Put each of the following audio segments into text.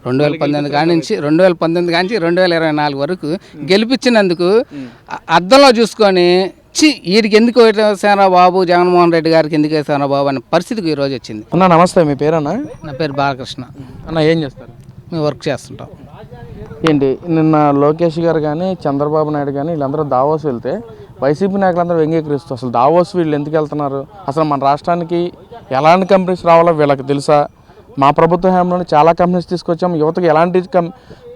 2019 కాడి నుంచి 2024 వరకు గెలిపించినందుకు అద్దంలో చూసుకొని వీడికి ఎందుకు వేసారా బాబు, జగన్మోహన్ రెడ్డి గారికి ఎందుకు వేసారా బాబు అనే పరిస్థితికి ఈరోజు వచ్చింది. అన్న నమస్తే, మీ పేరన్నా? నా పేరు బాలకృష్ణ. అన్న ఏం చేస్తారు? మేము వర్క్ చేస్తుంటాం. ఏంటి నిన్న లోకేష్ గారు కానీ చంద్రబాబు నాయుడు కానీ వీళ్ళందరూ దావోస్ వెళ్తే వైసీపీ నాయకులందరూ వ్యంగ్యకరిస్తూ అసలు దావోస్ వీళ్ళు ఎందుకు వెళ్తున్నారు, అసలు మన రాష్ట్రానికి ఎలాంటి కంపెనీస్ రావాలో వీళ్ళకి తెలుసా, మా ప్రభుత్వ హయాంలో చాలా కంపెనీస్ తీసుకొచ్చాం, యువతకు ఎలాంటి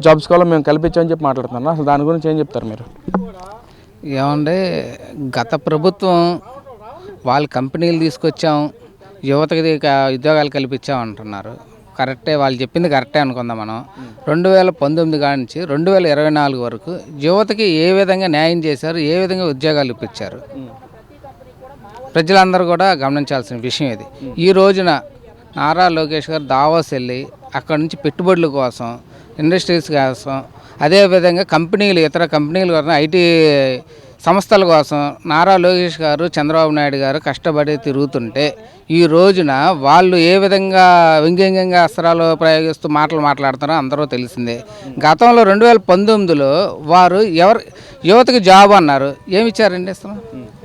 జాబ్స్ కావాలో మేము కల్పించామని చెప్పి మాట్లాడుతున్నాను. అసలు దాని గురించి ఏం చెప్తారు మీరు? ఏమంటే గత ప్రభుత్వం వాళ్ళు కంపెనీలు తీసుకొచ్చాం, యువతకి ఉద్యోగాలు కల్పించాం అంటున్నారు. కరెక్టే, వాళ్ళు చెప్పింది కరెక్టే అనుకుందాం మనం. 2019 కాడి నుంచి 2024 వరకు యువతకి ఏ విధంగా న్యాయం చేశారు, ఏ విధంగా ఉద్యోగాలు ఇప్పించారు, ప్రజలందరూ కూడా గమనించాల్సిన విషయం ఇది. ఈ రోజున నారా లోకేష్ గారు దావోస్ వెళ్ళి అక్కడ నుంచి పెట్టుబడుల కోసం, ఇండస్ట్రీస్ కోసం, అదేవిధంగా కంపెనీలు, ఇతర కంపెనీల కోసం, ఐటీ సంస్థల కోసం నారా లోకేష్ గారు, చంద్రబాబు నాయుడు గారు కష్టపడి తిరుగుతుంటే ఈ రోజున వాళ్ళు ఏ విధంగా వ్యంగ్యంగా అస్త్రాలు ప్రయోగిస్తూ మాట్లాడుతారో అందరూ తెలిసిందే. గతంలో 2019లో వారు యువతకి జాబ్ అన్నారు, ఏమి ఇచ్చారండి అసలు?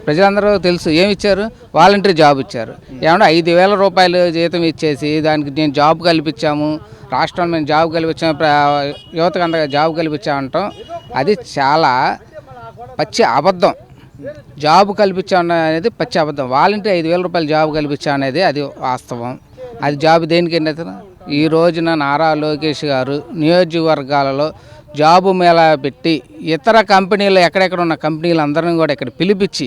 ప్రజలందరూ తెలుసు ఏమిచ్చారు, వాలంటరీ జాబ్ ఇచ్చారు. ఏమన్నా 5,000 రూపాయలు జీతం ఇచ్చేసి దానికి నేను జాబ్ కల్పించాము, రాష్ట్రంలో మేము జాబ్ కల్పించాము, యువతకు అంతగా జాబ్ కల్పించామంటాం అది చాలా పచ్చి అబద్ధం. జాబ్ కల్పించాం అనేది పచ్చి అబద్ధం. వాలంటరీ 5,000 రూపాయలు జాబ్ కల్పించాం అనేది అది వాస్తవం. అది జాబ్ దేనికి అతను ఈ రోజున నారా లోకేష్ గారు నియోజకవర్గాలలో జాబు మేళా పెట్టి ఇతర కంపెనీలు ఎక్కడెక్కడ ఉన్న కంపెనీలు అందరినీ కూడా ఇక్కడ పిలిపించి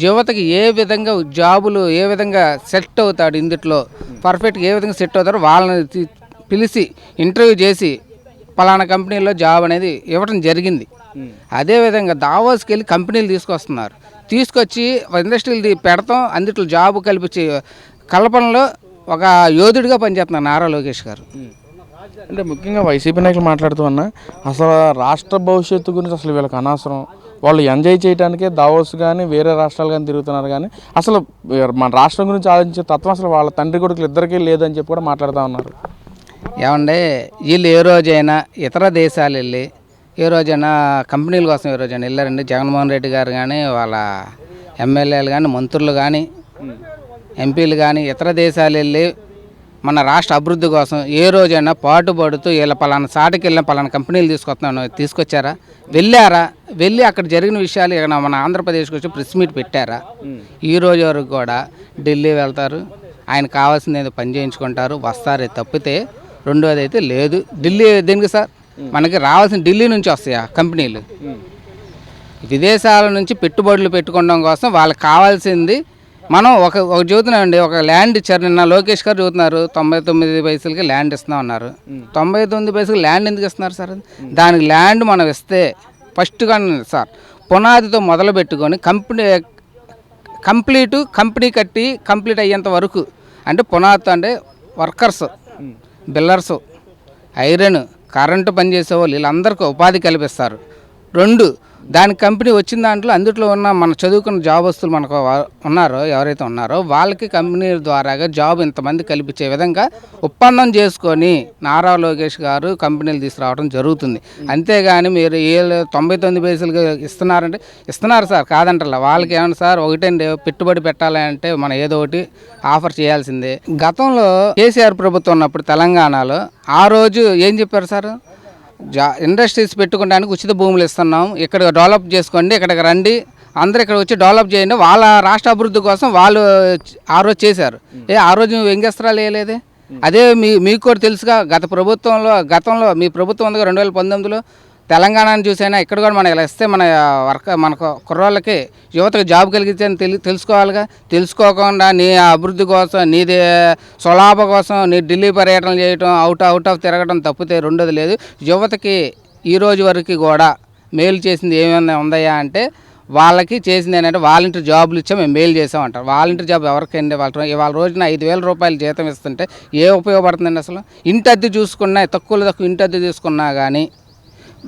యువతకి ఏ విధంగా జాబులు ఏ విధంగా సెట్ అవుతాడు, ఇందులో పర్ఫెక్ట్గా ఏ విధంగా సెట్ అవుతారో వాళ్ళని పిలిచి ఇంటర్వ్యూ చేసి పలానా కంపెనీలో జాబ్ అనేది ఇవ్వడం జరిగింది. అదేవిధంగా దావోస్కి వెళ్ళి కంపెనీలు తీసుకొచ్చి ఇండస్ట్రీలు పెడతాం, అందుట్లో జాబ్ కల్పించి కల్పనలో ఒక యోధుడిగా పనిచేస్తున్నారు నారా లోకేష్ గారు. అంటే ముఖ్యంగా వైసీపీ నాయకులు మాట్లాడుతూ ఉన్నా అసలు రాష్ట్ర భవిష్యత్తు గురించి అసలు వీళ్ళకి అనవసరం, వాళ్ళు ఎంజాయ్ చేయడానికే దావోస్ కానీ వేరే రాష్ట్రాలు కానీ తిరుగుతున్నారు, కానీ అసలు మన రాష్ట్రం గురించి ఆలోచించే తత్వం అసలు వాళ్ళ తండ్రి కొడుకులు ఇద్దరికీ లేదని చెప్పి కూడా మాట్లాడుతూ ఉన్నారు. ఏమంటే వీళ్ళు ఏ రోజైనా ఇతర దేశాలు వెళ్ళి ఏ రోజైనా కంపెనీల కోసం ఏ రోజైనా వెళ్ళారండి? జగన్మోహన్ రెడ్డి గారు కానీ వాళ్ళ ఎమ్మెల్యేలు కానీ మంత్రులు కానీ ఎంపీలు కానీ ఇతర దేశాలు వెళ్ళి మన రాష్ట్ర అభివృద్ధి కోసం ఏ రోజైనా పాటుపడుతూ వీళ్ళ పలానా సాటికి వెళ్ళిన పలానా కంపెనీలు తీసుకొచ్చారా? వెళ్ళి అక్కడ జరిగిన విషయాలు ఇక్కడ మన ఆంధ్రప్రదేశ్కి వచ్చి ప్రెస్ మీట్ పెట్టారా? ఈ రోజు వరకు కూడా ఢిల్లీ వెళ్తారు, ఆయన కావాల్సింది ఏదో పని చేయించుకుంటారు, వస్తారే తప్పితే రెండోది అయితే లేదు. ఢిల్లీ దేనికి సార్? మనకి రావాల్సిన ఢిల్లీ నుంచి వస్తాయా కంపెనీలు? విదేశాల నుంచి పెట్టుబడులు పెట్టుకోవడం కోసం వాళ్ళకి కావాల్సింది మనం ఒక చూస్తున్నామండి. ఒక ల్యాండ్ ఇచ్చారు, నిన్న లోకేష్ గారు చూస్తున్నారు 99 పైసలకి ల్యాండ్ ఇస్తున్నాం అన్నారు. 99 పైసలకి ల్యాండ్ ఎందుకు ఇస్తున్నారు సార్? దానికి ల్యాండ్ మనం ఇస్తే ఫస్ట్ కానీ సార్ పునాదితో మొదలు పెట్టుకొని కంపెనీ కట్టి కంప్లీట్ అయ్యేంత వరకు, అంటే పునాదితో అంటే వర్కర్స్, బిల్లర్స్, ఐరన్, కరెంటు పనిచేసే వాళ్ళు వీళ్ళందరికీ ఉపాధి కల్పిస్తారు. 2 దాని కంపెనీ వచ్చిన దాంట్లో అందుట్లో ఉన్న మన చదువుకున్న జాబస్తులు మనకు ఉన్నారో ఎవరైతే ఉన్నారో వాళ్ళకి కంపెనీల ద్వారాగా జాబ్ ఇంతమంది కల్పించే విధంగా ఒప్పందం చేసుకొని నారా లోకేష్ గారు కంపెనీలు తీసుకురావడం జరుగుతుంది. అంతేగాని మీరు 99 పైసలు ఇస్తున్నారంటే ఇస్తున్నారు సార్, కాదంటారా? వాళ్ళకి ఏమన్నా సార్ ఒకటండి పెట్టుబడి పెట్టాలంటే మనం ఏదో ఒకటి ఆఫర్ చేయాల్సిందే. గతంలో కేసీఆర్ ప్రభుత్వం ఉన్నప్పుడు తెలంగాణలో ఆ రోజు ఏం చెప్పారు సార్? ఇండస్ట్రీస్ పెట్టుకోవడానికి ఉచిత భూములు ఇస్తున్నాం, ఇక్కడ డెవలప్ చేసుకోండి, ఇక్కడికి రండి, అందరూ ఇక్కడ వచ్చి డెవలప్ చేయండి, వాళ్ళ రాష్ట్ర అభివృద్ధి కోసం వాళ్ళు ఆ రోజు చేశారు. ఆ రోజు వ్యంగ్యస్త్రాలు వేయలేదే? అదే మీకు కూడా తెలుసుగా, గతంలో మీ ప్రభుత్వం ఉందిగా 2019లో తెలంగాణను చూసైనా ఇక్కడ కూడా మనం ఇలా ఇస్తే మన కుర్రోళ్ళకి యువతకు జాబ్ కలిగితే తెలుసుకోవాలిగా. తెలుసుకోకుండా నీ అభివృద్ధి కోసం, నీది స్వలాభ కోసం నీ ఢిల్లీ పర్యటన చేయటం, అవుట్ ఆఫ్ తిరగడం తప్పితే రెండోది లేదు. యువతకి ఈ రోజు వరకు కూడా మేలు చేసింది ఏమైనా ఉందయ్యా అంటే వాళ్ళకి చేసింది ఏంటంటే వాలంటీర్ జాబులు ఇచ్చా మేము మేలు చేసామంటారు. వాలంటీర్ జాబ్ ఎవరికండి? వాళ్ళ రోజున 5,000 రూపాయలు జీతం ఇస్తుంటే ఏ ఉపయోగపడుతుందండి అసలు? ఇంటి అద్దె చూసుకున్నా తక్కువ ఇంటి అద్దె తీసుకున్నా కానీ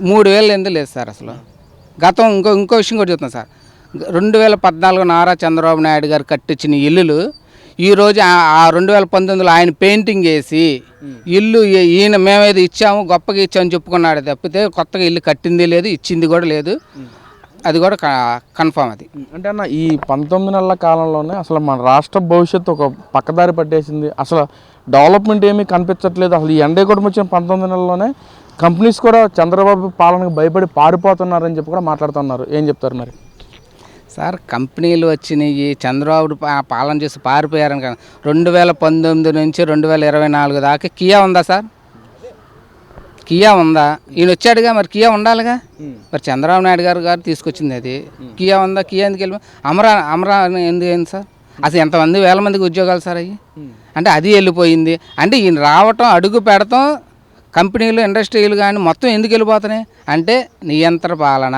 3,000 ఎందుకు లేదు సార్ అసలు. గతం ఇంకో విషయం కూడా చెప్తున్నాను సార్. 2014 నారా చంద్రబాబు నాయుడు గారు కట్టించిన ఇల్లులు ఈరోజు ఆ 2019లో ఆయన పెయింటింగ్ వేసి ఇల్లు ఈయన మేమేదో ఇచ్చాము గొప్పగా ఇచ్చామని చెప్పుకున్నాడు తప్పితే కొత్తగా ఇల్లు కట్టింది లేదు, ఇచ్చింది కూడా లేదు. అది కూడా కన్ఫామ్. అది అంటే అన్న ఈ 19 నెలల కాలంలోనే అసలు మన రాష్ట్ర భవిష్యత్తు ఒక పక్కదారి పట్టేసింది. అసలు డెవలప్మెంట్ ఏమీ కనిపించట్లేదు. అసలు ఈ ఎండే కూడా వచ్చిన 19 నెలల్లోనే కంపెనీస్ కూడా చంద్రబాబు పాలనకు భయపడి పారిపోతున్నారని చెప్పి కూడా మాట్లాడుతున్నారు. ఏం చెప్తారు మరి? సార్, కంపెనీలు వచ్చినాయి, చంద్రబాబు పాలన చేసి పారిపోయారని కదా. 2019 నుంచి 2024 దాకా కియా ఉందా సార్? కియా ఉందా? ఈయన వచ్చాడుగా, మరి కియా ఉండాలిగా. మరి చంద్రబాబు నాయుడు గారు తీసుకొచ్చింది అది. కియా ఉందా? కియా ఎందుకు వెళ్ళి అమరా ఎందుకు అయింది సార్? అసలు ఎంతమంది వేల మందికి ఉద్యోగాలు సార్ అయ్యి? అంటే అది వెళ్ళిపోయింది. అంటే ఈయన రావటం, అడుగు పెడతాం, కంపెనీలు ఇండస్ట్రీలు కానీ మొత్తం ఎందుకు వెళ్ళిపోతున్నాయి అంటే నియంత్రణ పాలన.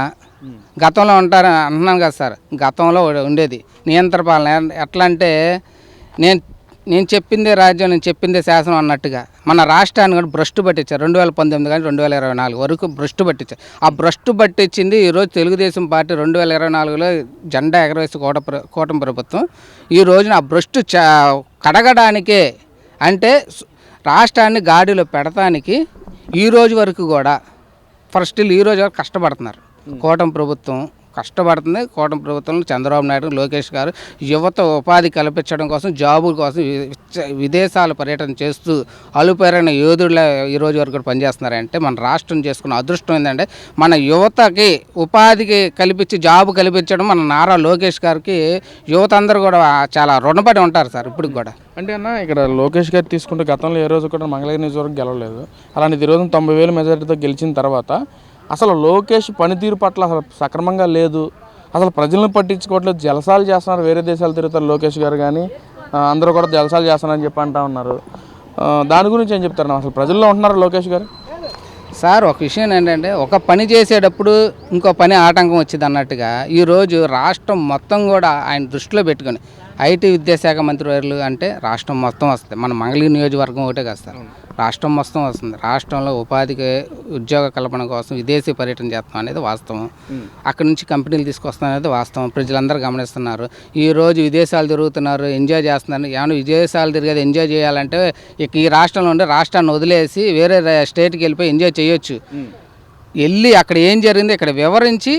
గతంలో ఉంటారు అంటున్నాను కదా సార్, గతంలో ఉండేది నియంత్రణ పాలన. ఎట్లా అంటే నేను చెప్పిందే రాజ్యం, నేను చెప్పిందే శాసనం అన్నట్టుగా మన రాష్ట్రాన్ని కూడా భ్రష్టు పట్టించారు. 2019 కానీ 2024 వరకు భ్రష్టు పట్టించారు. ఆ భ్రష్టు పట్టించింది ఈరోజు తెలుగుదేశం పార్టీ 2024లో జెండా ఎగరవేసి కూటమి ప్రభుత్వం. ఈ రోజున ఆ భ్రష్టు కడగడానికే, అంటే రాష్ట్రాన్ని గాడిలో పెడతానికి ఈ రోజు వరకు కూడా ఫస్ట్ ఈ రోజు వరకు కష్టపడుతున్నారు. కూటమి ప్రభుత్వం కష్టపడుతుంది. కూటమి ప్రభుత్వంలో చంద్రబాబు నాయుడు, లోకేష్ గారు యువత ఉపాధి కల్పించడం కోసం, జాబుల కోసం విదేశాల పర్యటన చేస్తూ అలుపైన యోధుల ఈ రోజు వరకు కూడా పనిచేస్తున్నారంటే మన రాష్ట్రం చేసుకున్న అదృష్టం ఏంటంటే మన యువతకి ఉపాధికి కల్పించి జాబు కల్పించడం మన నారా లోకేష్ గారికి యువత అందరూ కూడా చాలా రుణపడి ఉంటారు సార్ ఇప్పుడు కూడా. అంటే అన్న ఇక్కడ లోకేష్ గారు తీసుకుంటే గతంలో ఏ రోజు కూడా మంగళగిరి నియోజకవర్గం గెలవలేదు. అలాంటి ఈరోజు 90,000 మెజారిటీతో గెలిచిన తర్వాత అసలు లోకేష్ పనితీరు పట్ల అసలు సక్రమంగా లేదు, అసలు ప్రజలను పట్టించుకోవట్లేదు, జలసాలు చేస్తున్నారు, వేరే దేశాలు తిరుగుతారు లోకేష్ గారు కానీ అందరూ కూడా జలసాలు చేస్తున్నారని చెప్పి అంటా ఉన్నారు. దాని గురించి ఏం చెప్తారు? అసలు ప్రజల్లో ఉంటున్నారు లోకేష్ గారు? సార్, ఒక విషయం ఏంటంటే, ఒక పని చేసేటప్పుడు ఇంకో పని ఆటంకం వచ్చింది అన్నట్టుగా ఈరోజు రాష్ట్రం మొత్తం కూడా ఆయన దృష్టిలో పెట్టుకొని ఐటీ విద్యాశాఖ మంత్రివర్యులు అంటే రాష్ట్రం మొత్తం వస్తుంది. మన మంగళగిరి నియోజకవర్గం ఒకటే కాదు సార్, రాష్ట్రం మొత్తం వస్తుంది. రాష్ట్రంలో ఉపాధికి ఉద్యోగ కల్పన కోసం విదేశీ పర్యటన చేస్తాం అనేది వాస్తవం. అక్కడి నుంచి కంపెనీలు తీసుకొస్తాం అనేది వాస్తవం. ప్రజలందరూ గమనిస్తున్నారు. ఈరోజు విదేశాలు తిరుగుతున్నారు, ఎంజాయ్ చేస్తున్నారు. ఏమైనా విదేశాలు తిరిగేది ఎంజాయ్ చేయాలంటే ఇక ఈ రాష్ట్రంలో ఉండే రాష్ట్రాన్ని వదిలేసి వేరే స్టేట్కి వెళ్ళిపోయి ఎంజాయ్ చేయొచ్చు. వెళ్ళి అక్కడ ఏం జరిగిందో ఇక్కడ వివరించి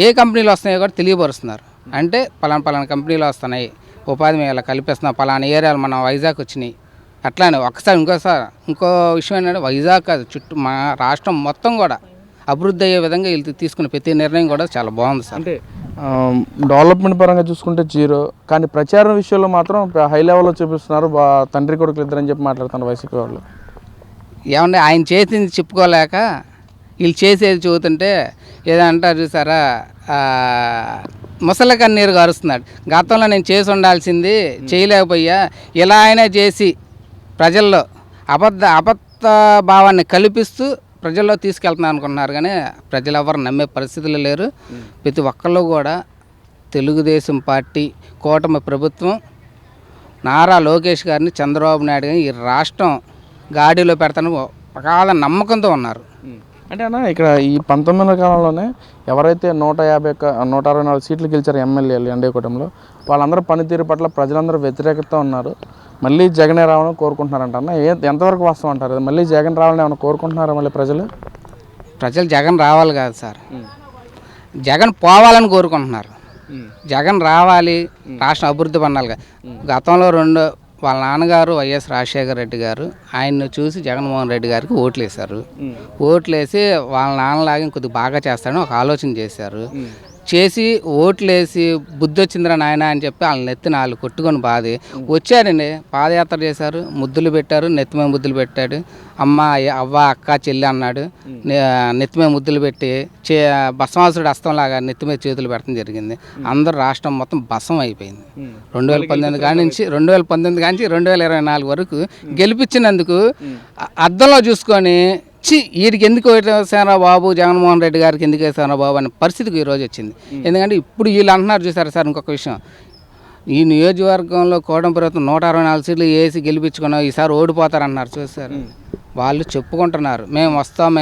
ఏ కంపెనీలు వస్తున్నాయో కూడా తెలియపరుస్తున్నారు. అంటే పలానా కంపెనీలు వస్తున్నాయి, ఉపాధి మేము ఇలా కల్పిస్తున్నాం, పలానా ఏరియాలు మన వైజాగ్ వచ్చినాయి. అట్లానే ఇంకో విషయం ఏంటంటే వైజాగ్ కాదు, చుట్టూ మా రాష్ట్రం మొత్తం కూడా అభివృద్ధి అయ్యే విధంగా వీళ్ళు తీసుకున్న ప్రతి నిర్ణయం కూడా చాలా బాగుంది సార్. అంటే డెవలప్మెంట్ పరంగా చూసుకుంటే జీరో, కానీ ప్రచారం విషయంలో మాత్రం హై లెవెల్లో చూపిస్తున్నారు. తండ్రి కొడుకులు ఇద్దరని చెప్పి మాట్లాడుతున్నారు వైసీపీ వాళ్ళు. ఏమంటే ఆయన చేసింది చెప్పుకోలేక వీళ్ళు చేసేది చూస్తుంటే ఏదో అంటారు చూసారా, ముసలి కన్నీరు గారుస్తున్నాడు. గతంలో నేను చేసి ఉండాల్సింది చేయలేకపోయా, ఇలా అయినా చేసి ప్రజల్లో అబద్ధ భావాన్ని కల్పిస్తూ ప్రజల్లో తీసుకెళ్తున్నాను అనుకున్నారు. కానీ ప్రజలు ఎవరు నమ్మే పరిస్థితులు లేరు. ప్రతి ఒక్కళ్ళు కూడా తెలుగుదేశం పార్టీ కూటమి ప్రభుత్వం నారా లోకేష్ గారిని, చంద్రబాబు నాయుడు గారిని ఈ రాష్ట్రం గాడిలో పెడతాను ప్రకాల నమ్మకంతో ఉన్నారు. అంటే అన్న ఇక్కడ ఈ 19 కాలంలోనే ఎవరైతే 164 సీట్లు గెలిచారు ఎమ్మెల్యేలు ఎన్డీఏ కూటమిలో, వాళ్ళందరూ పనితీరు పట్ల ప్రజలందరూ వ్యతిరేకత ఉన్నారు. మళ్ళీ జగనే రావాలని కోరుకుంటున్నారంట. అన్న ఎంతవరకు వాస్తవం అంటారు? మళ్ళీ జగన్ రావాలని ఏమైనా కోరుకుంటున్నారా మళ్ళీ ప్రజలు జగన్ రావాలి కాదు సార్, జగన్ పోవాలని కోరుకుంటున్నారు. జగన్ రావాలి, రాష్ట్రం అభివృద్ధి పడాలి. గతంలో వాళ్ళ నాన్నగారు వైఎస్ రాజశేఖర రెడ్డి గారు ఆయన్ను చూసి జగన్మోహన్ రెడ్డి గారికి ఓట్లు వేశారు. ఓట్లేసి వాళ్ళ నాన్నలాగా కొద్దిగా బాగా చేస్తాడని ఒక ఆలోచన చేశారు. చేసి ఓట్లేసి బుద్ధి వచ్చిందిరా నాయన అని చెప్పి వాళ్ళని నెత్తి 4 కొట్టుకొని బాధి వచ్చారండి. పాదయాత్ర చేశారు, ముద్దులు పెట్టారు, నెత్తిమే ముద్దులు పెట్టాడు. అమ్మ, అవ్వ, అక్క, చెల్లి అన్నాడు. నెత్తిమే ముద్దులు పెట్టి భస్మాసుడు హస్తంలాగా నెత్తిమే చేతులు పెట్టడం జరిగింది. అందరూ రాష్ట్రం మొత్తం భస్మం అయిపోయింది. 2019 కాడి నుంచి 2024 వరకు గెలిపించినందుకు అద్దంలో చూసుకొని వీడికి ఎందుకు వేసారా బాబు, జగన్మోహన్ రెడ్డి గారికి ఎందుకు వేసారా బాబు అనే పరిస్థితికి ఈరోజు వచ్చింది. ఎందుకంటే ఇప్పుడు వీళ్ళు అంటున్నారు చూసారా సార్, ఇంకొక విషయం, ఈ నియోజకవర్గంలో కూటమి ప్రభుత్వం 164 సీట్లు వేసి గెలిపించుకున్నాం, ఈసారి ఓడిపోతారన్నారు చూసారు. వాళ్ళు చెప్పుకుంటున్నారు మేము వస్తాం